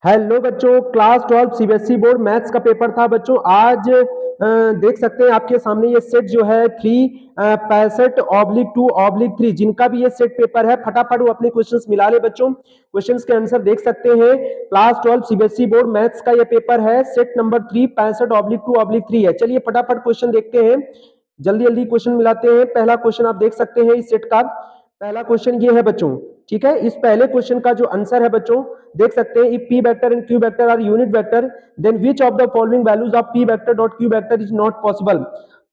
Hello बच्चों, class 12 CBSE board maths का paper था बच्चों। आज देख सकते हैं आपके सामने ये सेट जो है 365/2/3 जिनका भी ये सेट पेपर है, फटाफट वो अपने क्वेश्चंस मिला ले बच्चों। क्वेश्चंस के आंसर देख सकते हैं। क्लास 12 सीबीएसई बोर्ड मैथ्स का ये पेपर है, सेट नंबर 365/2/3 है। चलिए फटाफट क्वेश्चन देखते हैं, जल्दी जल्दी क्वेश्चन मिलाते हैं। पहला क्वेश्चन आप देख सकते हैं इस सेट का। पहला क्वेश्चन ये है बच्चों, ठीक है। इस पहले क्वेश्चन का जो आंसर है बच्चों, देख सकते हैं, if p vector and q vector are unit vector then which of the following values of p vector dot q vector is not possible।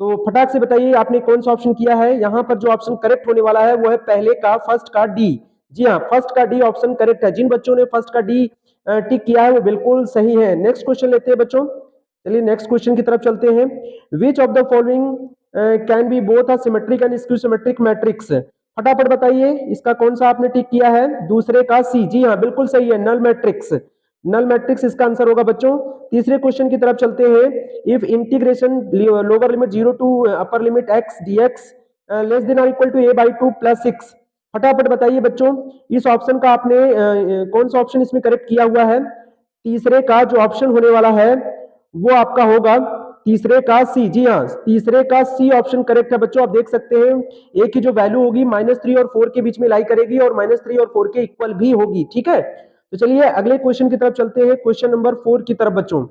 तो फटाक से बताइए आपने कौन सा ऑप्शन किया है। यहाँ पर जो ऑप्शन करेक्ट होने वाला है वो है पहले का, फर्स्ट का डी। जी हाँ, फर्स्ट का डी ऑप्शन करेक्ट है। जिन बच्चों ने फर्स्ट का डी टिक किया है वो बिल्कुल सही है। नेक्स्ट क्वेश्चन लेते हैं बच्चों। चलिए नेक्स्ट क्वेश्चन की तरफ चलते हैं। Which of the following can be both a symmetric and skew symmetric matrix. फटाफट बताइए इसका कौन सा आपने टिक किया है। दूसरे का सी। जी हाँ, बिल्कुल सही है, नल मैट्रिक्स। नल मैट्रिक्स इसका आंसर होगा बच्चों। तीसरे क्वेश्चन की तरफ चलते हैं। If integration lower limit 0 to upper limit x dx less than और इक्वल टू a/2 + 6। फटाफट बताइए बच्चों इस ऑप्शन का आपने कौन सा ऑप्शन इसमें करेक्ट किया हुआ है। तीसरे का जो ऑप्शन होने वाला है वो आपका होगा तीसरे का सी। जी हाँ, तीसरे का सी ऑप्शन करेक्ट है बच्चों। आप देख सकते हैं ए की जो वैल्यू होगी -3 और 4 के बीच में लाई करेगी और -3 और 4 के इक्वल भी होगी, ठीक है। तो चलिए अगले क्वेश्चन की तरफ चलते हैं, क्वेश्चन नंबर 4 की तरफ बच्चों।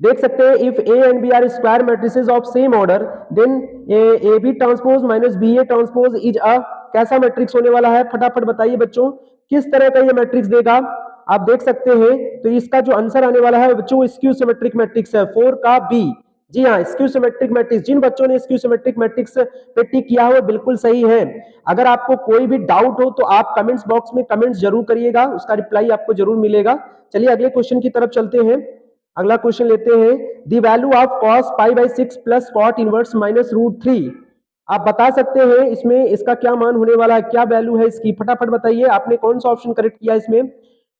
देख सकते हैं if A and B are square matrices of same order then A B transpose minus B A transpose is a कैसा मैट्रिक्स होने वाला है। फटाफट बताइए बच्चों किस तरह का ये मैट्रिक्स देगा। आप देख सकते हैं तो इसका जो आंसर आने वाला है बच्चों स्क्यू सिमेट्रिक मैट्रिक्स है, 4 का बी। जी हाँ, स्क्यू सिमेट्रिक मैट्रिक्स। जिन बच्चों ने स्क्यू सिमेट्रिक मैट्रिक्स पे टिक किया है वो बिल्कुल सही है। अगर आपको कोई भी डाउट हो तो आप कमेंट्स बॉक्स में कमेंट्स जरूर करिएगा, उसका रिप्लाई आपको जरूर मिलेगा। चलिए अगले क्वेश्चन की तरफ चलते हैं। अगला क्वेश्चन लेते हैं। The value of cos π/6 plus cot inverse -√3। आप बता सकते हैं इसमें इसका क्या मान होने वाला है, क्या वैल्यू है इसकी। फटाफट बताइए आपने कौन सा ऑप्शन करेक्ट किया इसमें।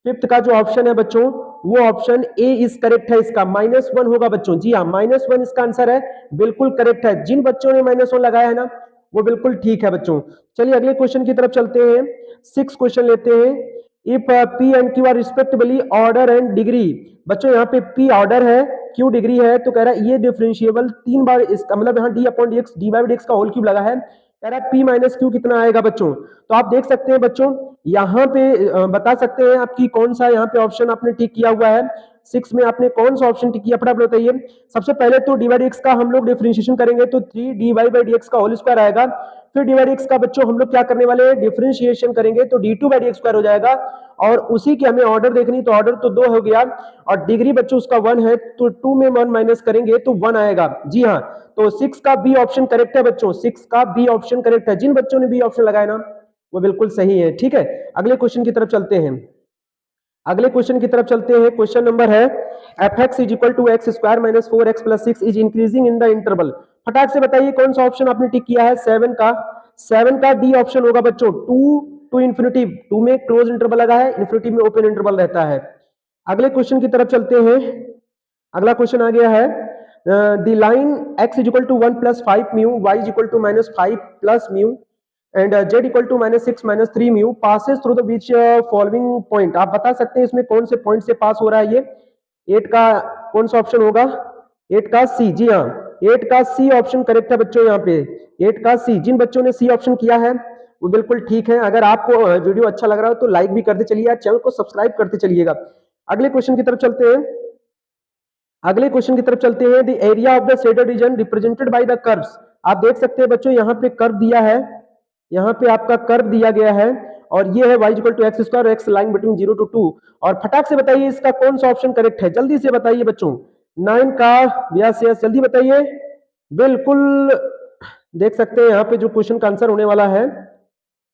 फिफ्थ का जो ऑप्शन है बच्चों वो ऑप्शन ए इज करेक्ट है। इसका -1 होगा बच्चों। जी हाँ, -1 इसका आंसर है, बिल्कुल करेक्ट है। जिन बच्चों ने -1 लगाया है ना वो बिल्कुल ठीक है बच्चों। चलिए अगले क्वेश्चन की तरफ चलते हैं। 6 क्वेश्चन लेते हैं। If P and Q R respectively order and degree. बच्चों यहाँ पे पी ऑर्डर है, क्यू डिग्री है, तो कह रहा है ये डिफरेंशिएबल 3 बार इसका मतलब यहाँ d/dx dy/dx का होल क्यूब लगा है। कह रहा है p माइनस क्यू कितना आएगा बच्चों। तो आप देख सकते हैं बच्चों यहाँ पे बता सकते हैं आपकी कौन सा यहाँ पे ऑप्शन आपने टिक किया हुआ है। 6 में आपने कौन सा ऑप्शन टिक किया फटाफट बताइए। सबसे पहले तो dy/dx का हम लोग डिफरेंशिएशन करेंगे तो 3dy/dx का होल स्क्वायर आएगा। फिर dy/dx का बच्चों हम लोग क्या करने वाले हैं, डिफरेंशिएशन करेंगे तो d2/dx² हो जाएगा। और उसी की हमें ऑर्डर देखनी, तो ऑर्डर तो 2 हो गया और डिग्री बच्चों उसका 1 है तो 2 में 1 माइनस करेंगे तो 1 आएगा। जी हाँ, तो 6 का बी ऑप्शन करेक्ट है बच्चों, 6 का बी ऑप्शन करेक्ट है। जिन बच्चों ने बी ऑप्शन लगाया ना वो बिल्कुल सही है, ठीक है। अगले क्वेश्चन की तरफ चलते हैं। अगले क्वेश्चन की तरफ चलते हैं। क्वेश्चन नंबर है fx is equal to x square minus 4x plus 6 is increasing in the interval. फटाक से बताइए कौन सा ऑप्शन आपने टिक किया है। 7 का डी ऑप्शन होगा बच्चों। 2 टू इन्फिनिटी, 2 में क्लोज इंटरवल लगा है, इन्फिनिटी में ओपन इंटरवल रहता है। अगले क्वेश्चन की तरफ चलते हैं। अगला क्वेश्चन आ गया है the line x is equal to 1 plus 5 mu y is equal to -5 plus mu and z equal to -6 -3 mu passes through the which following point. आप बता सकते हैं इसमें कौन से पॉइंट से पास हो रहा है ये। 8 का कौन सा ऑप्शन होगा, 8 का सी। जी हाँ, 8 का सी ऑप्शन करेक्ट है बच्चों। यहाँ पे 8 का सी, जिन बच्चों ने सी ऑप्शन किया है वो बिल्कुल ठीक है। अगर आपको वीडियो अच्छा लग रहा हो तो लाइक भी करते चलिए, चैनल को सब्सक्राइब करते चलिएगा। अगले क्वेश्चन की तरफ चलते हैं। अगले क्वेश्चन की तरफ चलते हैं। The area of the shaded region represented by the curves. आप देख सकते हैं बच्चों यहाँ पे कर्व दिया है, यहाँ पे आपका कर्व दिया गया है और ये है y equal to x square, x line between 0 to 2। और फटाक से बताइए इसका कौन सा ऑप्शन करेक्ट है, जल्दी से बताइए बच्चों। 9 का यस यस, जल्दी बताइए। बिल्कुल देख सकते हैं यहाँ पे जो क्वेश्चन का आंसर होने वाला है,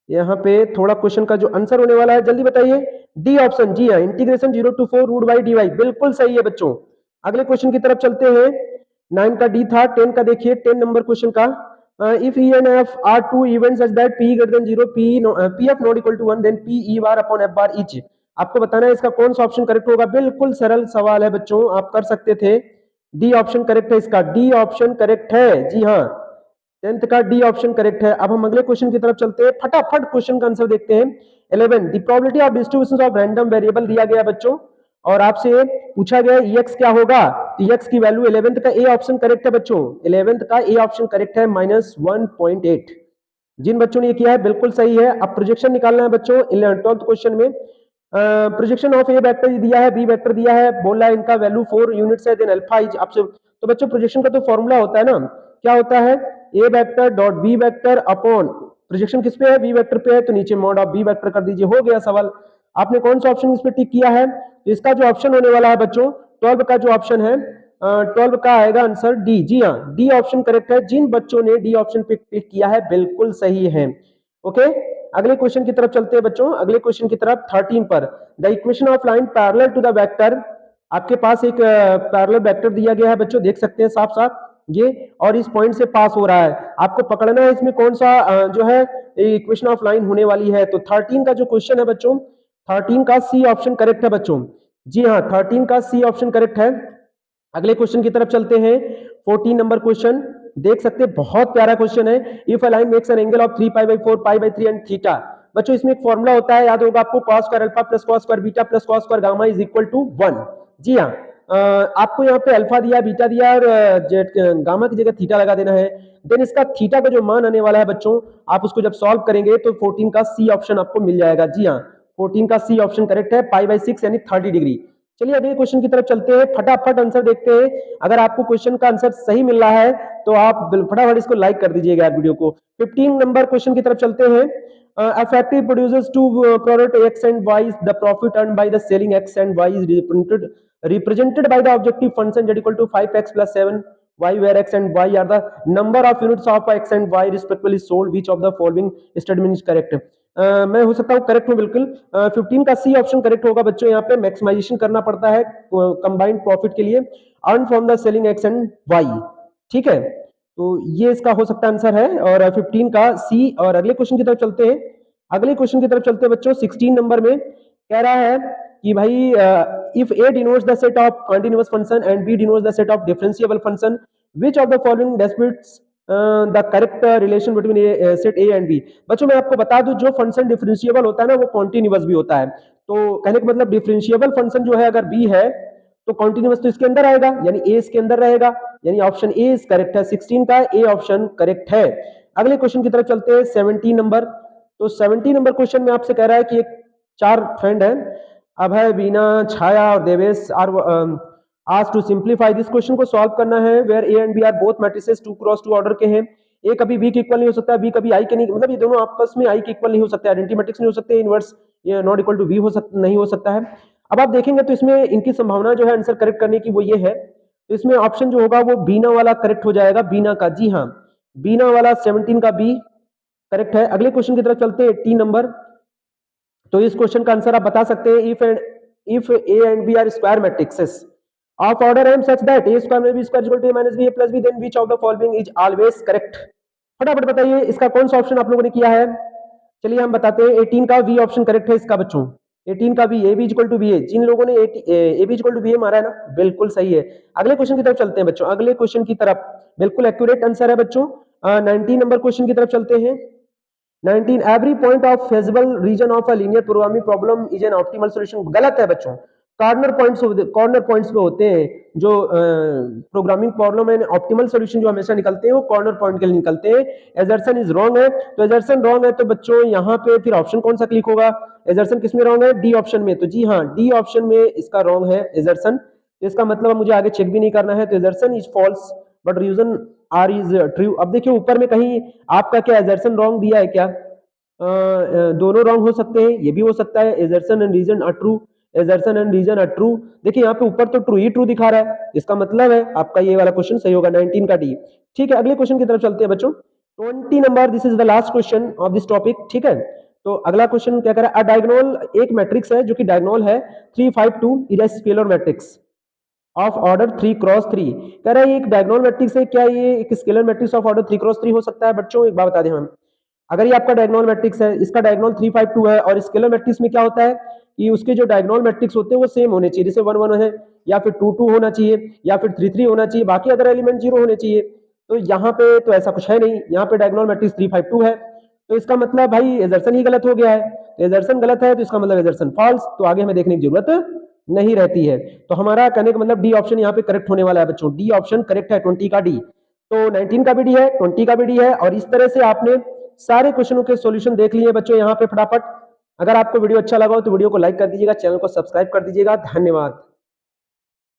यहाँ पे थोड़ा क्वेश्चन का जो आंसर होने वाला है जल्दी बताइए। D option. जी हाँ, integration 0 to 4 root by D Y, बिल्कुल सही है बच्चों। अगले क्वेश्चन की तरफ चलते हैं। 9 का डी था। 10 का देखिए, 10 नंबर क्वेश्चन का if E and F are two events such that P greater than 0 P F not equal to 1 then P E bar upon F bar each. आपको बताना है इसका कौन सा ऑप्शन करेक्ट होगा। बिल्कुल सरल सवाल है बच्चों, आप कर सकते थे। डी ऑप्शन करेक्ट है इसका, डी ऑप्शन करेक्ट है। जी हाँ, 10th का डी ऑप्शन करेक्ट है। अब हम अगले क्वेश्चन की तरफ चलते हैं, फटाफट क्वेश्चन का आंसर देखते हैं। 11 the probability of distribution of random variable दिया गया बच्चों और आपसे पूछा गया EX क्या होगा, EX की वैल्यू 11th का ए ऑप्शन करेक्ट है बच्चों, 11th का ए ऑप्शन करेक्ट है -1.8। जिन बच्चों ने ये किया है बिल्कुल सही है। अब प्रोजेक्शन निकालना है बच्चों 12th क्वेश्चन में। प्रोजेक्शन ऑफ ए वेक्टर दिया है, बी वेक्टर दिया है, बोल रहा है इनका वैल्यू 4 यूनिट्स है, देन अल्फा इज आपसे। तो बच्चों प्रोजेक्शन का तो फॉर्मूला होता है ना, क्या होता है, A vector dot B vector upon, projection किस पे है, बी वेक्टर पे है, तो नीचे मॉड ऑफ बी वेक्टर कर दीजिए, हो गया सवाल। आपने कौन सा ऑप्शन इस पे टिक किया है, तो इसका जो ऑप्शन होने वाला है बच्चों 12 का जो ऑप्शन है 12 का आएगा आंसर डी। जी हाँ, डी ऑप्शन करेक्ट है। जिन बच्चों ने डी ऑप्शन पे क्लिक किया है बिल्कुल सही है। ओके, अगले क्वेश्चन की तरफ चलते हैं बच्चों, अगले क्वेश्चन की तरफ 13 पर। The equation of line parallel to the vector, आपके पास एक पैरेलल वेक्टर दिया गया है बच्चों, देख सकते हैं साफ साफ ये, और इस पॉइंट से पास हो रहा है। आपको पकड़ना है इसमें कौन सा जो है इक्वेशन ऑफ लाइन होने वाली है। तो 13 का जो क्वेश्चन है बच्चों, 13 का सी ऑप्शन करेक्ट है बच्चों। जी हाँ, 13 का सी ऑप्शन करेक्ट है। अगले क्वेश्चन की तरफ चलते हैं, 14 नंबर क्वेश्चन, देख सकते हैं बहुत प्यारा क्वेश्चन है। If a line makes an angle of 3 pi by 4 pi by 3 and theta. बच्चों इसमें एक फॉर्मूला होता है, याद होगा आपको, cos square alpha plus cos square beta plus cos square gamma is equal to 1। जी हाँ, आपको यहाँ पे अल्फा दिया, बीटा दिया और गामा की जगह थीटा लगा देना है। देन इसका थीटा का जो मान आने वाला है बच्चों, आप उसको जब सॉल्व करेंगे तो 14 का सी ऑप्शन आपको मिल जाएगा। जी हाँ, 14 का सी ऑप्शन करेक्ट है, पाई बाई 6 यानी 30 डिग्री। चलिए अगले क्वेश्चन की तरफ चलते हैं, फटाफट आंसर देखते हैं। अगर आपको क्वेश्चन का आंसर सही मिल रहा है तो आप फटाफट इसको लाइक कर दीजिएगा वीडियो को। 15 नंबर क्वेश्चन की तरफ चलते हैं। A factory produces two product X and Y. The profit earned by the selling X and Y is represented by the objective function z equal to 5x plus 7y, where X and Y are the number of units of X and Y respectively sold. Which of the following statement is correct? मैं हो सकता हूँ correct हूँ बिल्कुल। 15 का C option correct होगा बच्चों। यहाँ पे मैक्सिमाइजेशन करना पड़ता है कंबाइंड प्रॉफिट के लिए, earn from the selling X and Y. ठीक है, तो ये इसका हो सकता आंसर है, और 15 का सी। और अगले क्वेश्चन की तरफ चलते हैं, अगले क्वेश्चन की तरफ चलते हैं बच्चों। 16 नंबर में कह रहा है कि भाई if A denotes the set of continuous function and B denotes the set of differentiable function, which of the following describes the correct relation between set A and B. बच्चों मैं आपको बता दूं, जो फंक्शन डिफरेंशिएबल होता है ना वो कॉन्टिन्यूअस भी होता है। तो कहने का मतलब डिफरेंशिएबल फंक्शन जो है अगर बी है तो कॉन्टिन्यूअस तो इसके अंदर आएगा, यानी ए इसके अंदर रहेगा, यानी ऑप्शन ए इज करेक्ट है। 16 का ए ऑप्शन करेक्ट है। अगले क्वेश्चन की तरफ चलते हैं, 17 नंबर। तो 17 नंबर क्वेश्चन में आपसे कह रहा है कि एक 4 फ्रेंड है, अभय, बीना, छाया और Devesh are asked to simplify this question. को सॉल्व करना है where A and B are both matrices 2x2 order के हैं। ए कभी बी के इक्वल नहीं हो सकता, बी कभी आई के नहीं, मतलब ये दोनों आपस में आई के इक्वल नहीं हो सकते, आइडेंटिटी मैट्रिक्स नहीं हो सकते, inverse not equal to B नहीं हो सकता है। अब आप देखेंगे तो इसमें इनकी संभावना जो है आंसर करेक्ट करने की वो ये है, तो इसमें ऑप्शन जो होगा वो बीना वाला करेक्ट हो जाएगा, बीना का। जी हाँ, बीना वाला 17 का बी करेक्ट है। अगले क्वेश्चन की तरफ चलते हैं, 18 नंबर। तो इस क्वेश्चन का आंसर आप बता सकते हैं, if A and B are square matrices of order m such that a square minus b square is equal to a minus b a plus b, then which of the following is always correct? फटाफट बताइए इसका कौन सा option आप लोगों ने किया है। चलिए हम बताते हैं, 18 का बी ऑप्शन करेक्ट है इसका बच्चों, 18 का B, A B equal to B A. जिन लोगों ने A B equal to B A मारा है ना, बिल्कुल सही है। अगले क्वेश्चन की तरफ चलते हैं बच्चों, अगले क्वेश्चन की तरफ बिल्कुल एक्यूरेट आंसर है बच्चों। 19 नंबर क्वेश्चन की तरफ चलते हैं। 19, every point of feasible reason of a linear programming problem is an optimal solution. गलत है बच्चों, कॉर्नर पॉइंट्स पे होते हैं जो प्रोग्रामिंग प्रॉब्लम है, ऑप्टिमल सॉल्यूशन जो हमेशा निकलते हैं वो कॉर्नर पॉइंट के लिए निकलते हैं। एजर्सन इज रॉन्ग है, तो एजर्सन रॉन्ग है तो बच्चों यहाँ पे फिर ऑप्शन कौन सा क्लिक होगा, एजर्सन किस में रॉन्ग है, डी ऑप्शन में। तो जी हाँ, डी ऑप्शन में इसका रॉन्ग है एजर्सन। तो इसका मतलब मुझे आगे चेक भी नहीं करना है, तो assertion is false but reason R is true. अब देखिए ऊपर में कहीं आपका क्या एजर्सन रॉन्ग दिया है क्या, दोनों रॉन्ग हो सकते हैं, ये भी हो सकता है, assertion and reason are true, assertion and reason are true. देखिए यहाँ पे ऊपर तो ट्रू ही ट्रू दिखा रहा है, इसका मतलब है आपका ये वाला क्वेश्चन सही होगा, 19 का डी। ठीक है, अगले क्वेश्चन की तरफ चलते हैं बच्चों, 20 number. This is the last question of this topic. ठीक है, तो अगला क्वेश्चन क्या कह रहा है, अ डायगोनल, एक मैट्रिक्स है जो कि डायगोनल है 3 5 2 is a scalar matrix of order 3x3। कह रहा है ये एक डायगोनल मैट्रिक्स है, क्या ये एक scalar matrix of order 3x3 हो सकता है। बच्चों एक बात बता दें हम, अगर ये आपका डायगोनल मैट्रिक्स है, इसका डायगोनल 3 5 2 है, और स्केलर मैट्रिक्स में क्या होता है कि उसके जो डायगोनल मैट्रिक्स होते हैं वो सेम होने चाहिए, जैसे 1 1 है, या फिर 2 2 होना चाहिए, या फिर 3 3 होना चाहिए, बाकी अदर एलिमेंट 0 होने चाहिए। तो यहाँ पे तो ऐसा कुछ है नहीं, यहाँ पे डायगोनल मैट्रिक्स 3 5 2 है, तो इसका मतलब भाई एजर्सन ही गलत हो गया है। तो एजर्सन गलत है तो इसका मतलब एजर्सन फॉल्स, तो आगे हमें देखने की जरूरत नहीं रहती है। तो हमारा कहने का मतलब डी ऑप्शन यहाँ पे करेक्ट होने वाला है बच्चों, डी ऑप्शन करेक्ट है 20 का डी। तो 19 का भी डी है, 20 का भी डी है, और इस तरह से आपने सारे क्वेश्चनों के सॉल्यूशन देख लिए बच्चों यहाँ पे फटाफट। अगर आपको वीडियो अच्छा लगा हो तो वीडियो को लाइक कर दीजिएगा, चैनल को सब्सक्राइब कर दीजिएगा। धन्यवाद।